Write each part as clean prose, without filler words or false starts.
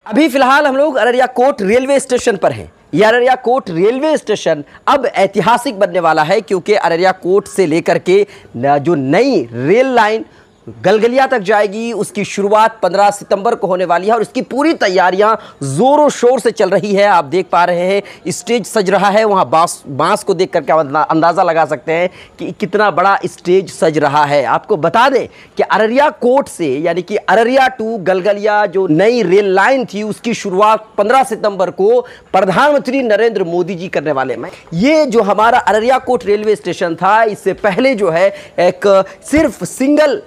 अभी फिलहाल हम लोग अररिया कोट रेलवे स्टेशन पर हैं। यह अररिया कोट रेलवे स्टेशन अब ऐतिहासिक बनने वाला है क्योंकि अररिया कोट से लेकर के जो नई रेल लाइन गलगलिया तक जाएगी उसकी शुरुआत 15 सितंबर को होने वाली है और इसकी पूरी तैयारियां जोरों शोर से चल रही है। आप देख पा रहे हैं स्टेज सज रहा है, वहां बांस को देख करके आप अंदाज़ा लगा सकते हैं कि कितना बड़ा स्टेज सज रहा है। आपको बता दें कि अररिया कोट से यानी कि अररिया टू गलगलिया जो नई रेल लाइन थी उसकी शुरुआत 15 सितंबर को प्रधानमंत्री नरेंद्र मोदी जी करने वाले हैं। ये जो हमारा अररिया कोट रेलवे स्टेशन था इससे पहले जो है एक सिर्फ सिंगल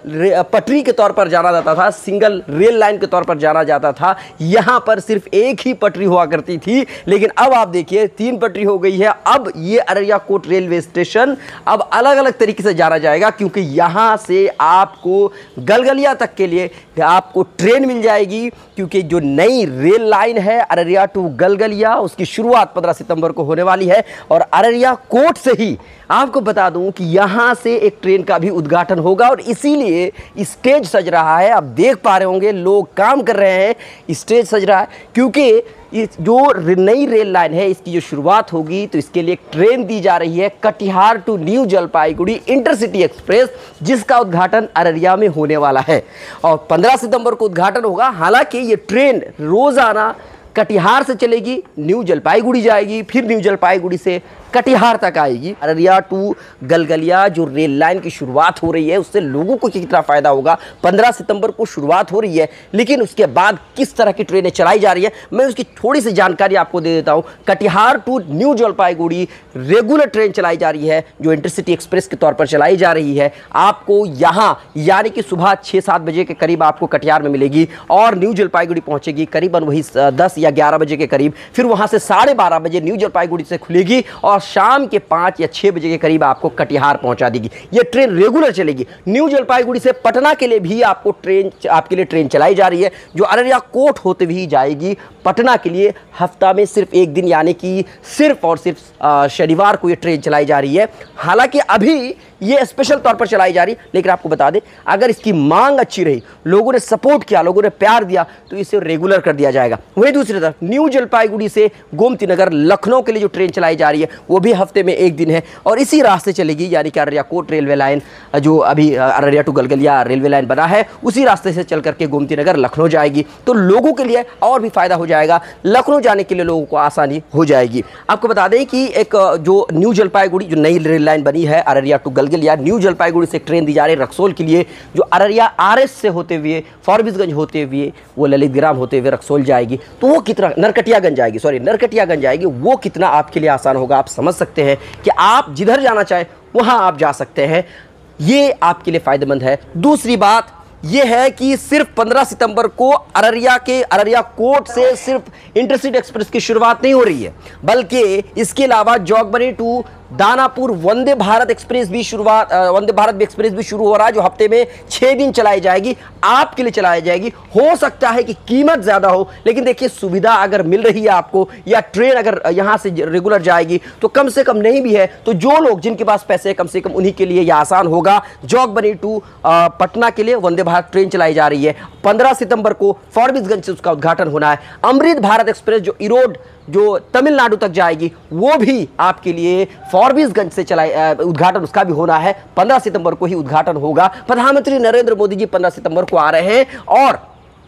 पटरी के तौर पर जाना जाता था, सिंगल रेल लाइन के तौर पर जाना जाता था। यहां पर सिर्फ एक ही पटरी हुआ करती थी, लेकिन अब आप देखिए 3 पटरी हो गई है। अब ये अररिया कोट रेलवे स्टेशन अब अलग अलग तरीके से जाना जाएगा क्योंकि यहां से आपको गलगलिया तक के लिए आपको ट्रेन मिल जाएगी क्योंकि जो नई रेल लाइन है अररिया टू गलगलिया उसकी शुरुआत 15 सितंबर को होने वाली है। और अररिया कोट से ही आपको बता दूं कि यहां से एक ट्रेन का भी उद्घाटन होगा और इसीलिए स्टेज सज रहा है। आप देख पा रहे होंगे लोग काम कर रहे हैं, स्टेज सज रहा है क्योंकि इस जो नई रेल लाइन है इसकी जो शुरुआत होगी तो इसके लिए एक ट्रेन दी जा रही है Katihar to New Jalpaiguri intercity express, जिसका उद्घाटन अररिया में होने वाला है और 15 सितंबर को उद्घाटन होगा। हालांकि ये ट्रेन रोजाना कटिहार से चलेगी, न्यू जलपाईगुड़ी जाएगी, फिर न्यू जलपाईगुड़ी से कटिहार तक आएगी। अररिया टू गलगलिया जो रेल लाइन की शुरुआत हो रही है उससे लोगों को कितना फ़ायदा होगा। 15 सितंबर को शुरुआत हो रही है, लेकिन उसके बाद किस तरह की ट्रेनें चलाई जा रही है मैं उसकी थोड़ी सी जानकारी आपको दे देता हूँ। Katihar to New Jalpaiguri regular train चलाई जा रही है जो इंटरसिटी एक्सप्रेस के तौर पर चलाई जा रही है। आपको यहाँ यानी कि सुबह 6-7 बजे के करीब आपको कटिहार में मिलेगी और न्यू जलपाईगुड़ी पहुँचेगी करीबन वही 10 या 11 बजे के करीब। फिर वहाँ से 12:30 बजे न्यू जलपाईगुड़ी से खुलेगी और शाम के 5 या 6 बजे के करीब आपको कटिहार पहुंचा देगी। यह ट्रेन रेगुलर चलेगी। न्यू जलपाईगुड़ी से पटना के लिए भी आपके लिए ट्रेन चलाई जा रही है जो अररिया कोट होते हुए जाएगी पटना के लिए। हफ्ता में सिर्फ एक दिन यानी कि सिर्फ और सिर्फ शनिवार को यह ट्रेन चलाई जा रही है। हालांकि अभी ये स्पेशल तौर पर चलाई जा रही, लेकिन आपको बता दें अगर इसकी मांग अच्छी रही, लोगों ने सपोर्ट किया, लोगों ने प्यार दिया तो इसे रेगुलर कर दिया जाएगा। वहीं दूसरी तरफ न्यू जलपाईगुड़ी से गोमती नगर लखनऊ के लिए जो ट्रेन चलाई जा रही है वो भी हफ्ते में एक दिन है और इसी रास्ते चलेगी यानी कि अररिया कोट रेलवे लाइन जो अभी Araria to Galgalia railway line बना है उसी रास्ते से चल करके गोमती नगर लखनऊ जाएगी। तो लोगों के लिए और भी फायदा हो जाएगा, लखनऊ जाने के लिए लोगों को आसानी हो जाएगी। आपको बता दें कि एक जो न्यू जलपाईगुड़ी जो नई रेल लाइन बनी है अररिया टू गलगलिया, न्यू जलपाईगुड़ी से एक ट्रेन दी जा रही है रक्सौल के लिए जो अररिया आरएस से होते हुए फॉरबिसगंज होते हुए वो ललितग्राम होते हुए रक्सौल जाएगी। तो वो कितना नरकटियागंज जाएगी, वो कितना आपके लिए आसान होगा। आप समझ सकते हैं कि आप जिधर जाना चाहें वहां आप जा सकते हैं, ये आपके लिए फायदेमंद है। दूसरी बात यह है कि सिर्फ 15 सितंबर को अररिया कोट से सिर्फ इंटरसिटी एक्सप्रेस की शुरुआत नहीं हो रही है, बल्कि इसके अलावा जोगबनी टू दानापुर वंदे भारत एक्सप्रेस भी शुरू हो रहा है जो हफ्ते में 6 दिन चलाई जाएगी, आपके लिए चलाई जाएगी। हो सकता है कि कीमत ज्यादा हो, लेकिन देखिए सुविधा अगर मिल रही है आपको या ट्रेन अगर यहां से रेगुलर जाएगी तो कम से कम नहीं भी है तो जो लोग जिनके पास पैसे कम से कम उन्हीं के लिए यह आसान होगा। जोगबनी टू पटना के लिए वंदे भारत ट्रेन चलाई जा रही है। 15 सितंबर को फॉरबिसगंज से उसका उद्घाटन होना है। अमृत भारत एक्सप्रेस जो इरोड जो तमिलनाडु तक जाएगी वो भी आपके लिए फॉरबिसगंज से उद्घाटन उसका भी होना है। 15 सितंबर को ही उद्घाटन होगा। प्रधानमंत्री नरेंद्र मोदी जी 15 सितंबर को आ रहे हैं और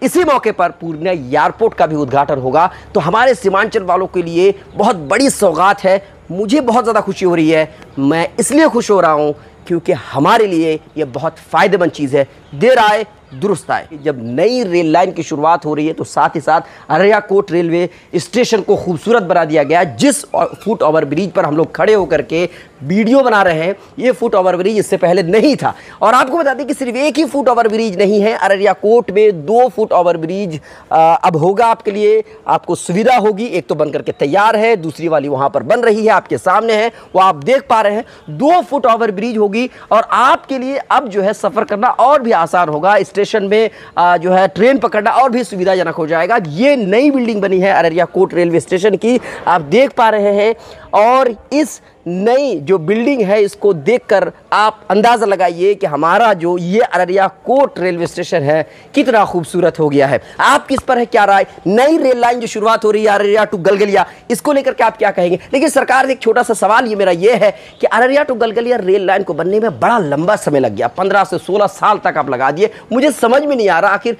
इसी मौके पर पूर्णिया एयरपोर्ट का भी उद्घाटन होगा। तो हमारे सीमांचल वालों के लिए बहुत बड़ी सौगात है। मुझे बहुत ज़्यादा खुशी हो रही है। मैं इसलिए खुश हो रहा हूँ क्योंकि हमारे लिए यह बहुत फ़ायदेमंद चीज़ है। देर आए दुरुस्त आए। जब नई रेल लाइन की शुरुआत हो रही है तो साथ ही साथ अररिया कोट रेलवे स्टेशन को खूबसूरत बना दिया गया। जिस फुट ओवर ब्रिज पर हम लोग खड़े होकर के वीडियो बना रहे हैं ये फुट ओवर ब्रिज इससे पहले नहीं था। और आपको बता दें कि सिर्फ एक ही फुट ओवर ब्रिज नहीं है, अररिया कोट में 2 फुट ओवर ब्रिज अब होगा आपके लिए। आपको सुविधा होगी, एक तो बनकर के तैयार है, दूसरी वाली वहां पर बन रही है आपके सामने है, वो आप देख पा रहे हैं। 2 फुट ओवर ब्रिज होगी और आपके लिए अब जो है सफर करना और भी आसान होगा। स्टेशन में जो है ट्रेन पकड़ना और भी सुविधाजनक हो जाएगा। ये नई बिल्डिंग बनी है अररिया कोट रेलवे स्टेशन की, आप देख पा रहे हैं। और इस नई जो बिल्डिंग है इसको देखकर आप अंदाज़ा लगाइए कि हमारा जो ये अररिया कोट रेलवे स्टेशन है कितना खूबसूरत हो गया है। आप किस पर है क्या राय? नई रेल लाइन जो शुरुआत हो रही है अररिया टू गलगलिया, इसको लेकर के आप क्या कहेंगे? लेकिन सरकार से एक छोटा सा सवाल ये मेरा ये है कि Araria to Galgalia rail line को बनने में बड़ा लंबा समय लग गया, 15 से 16 साल तक आप लगा दिए। मुझे समझ में नहीं आ रहा आखिर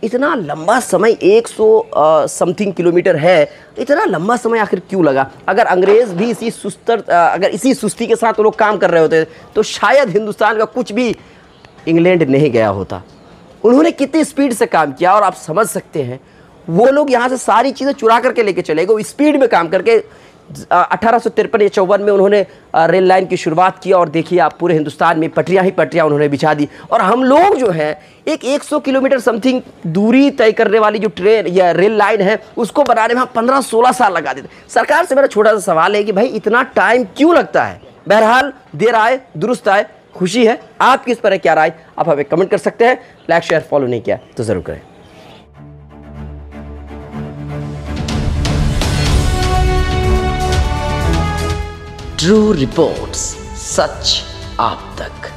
इतना लंबा समय 100 समथिंग किलोमीटर है, इतना लंबा समय आखिर क्यों लगा? अगर अंग्रेज़ भी अगर इसी सुस्ती के साथ वो लोग काम कर रहे होते तो शायद हिंदुस्तान का कुछ भी इंग्लैंड नहीं गया होता। उन्होंने कितनी स्पीड से काम किया और आप समझ सकते हैं वो लोग यहाँ से सारी चीज़ें चुरा करके लेके चले गए, स्पीड में काम करके 1853 या 54 में उन्होंने रेल लाइन की शुरुआत की और देखिए आप पूरे हिंदुस्तान में पटरियां ही पटरियां उन्होंने बिछा दी। और हम लोग जो हैं एक 100 किलोमीटर समथिंग दूरी तय करने वाली जो ट्रेन या रेल लाइन है उसको बनाने में हम 15-16 साल लगा देते। सरकार से मेरा छोटा सा सवाल है कि भाई इतना टाइम क्यों लगता है? बहरहाल देर आए दुरुस्त आए, खुशी है। आप किस पर है क्या राय? आप हमें कमेंट कर सकते हैं। लाइक शेयर फॉलो नहीं किया तो ज़रूर करें। ट्रू रिपोर्ट्स, सच आप तक।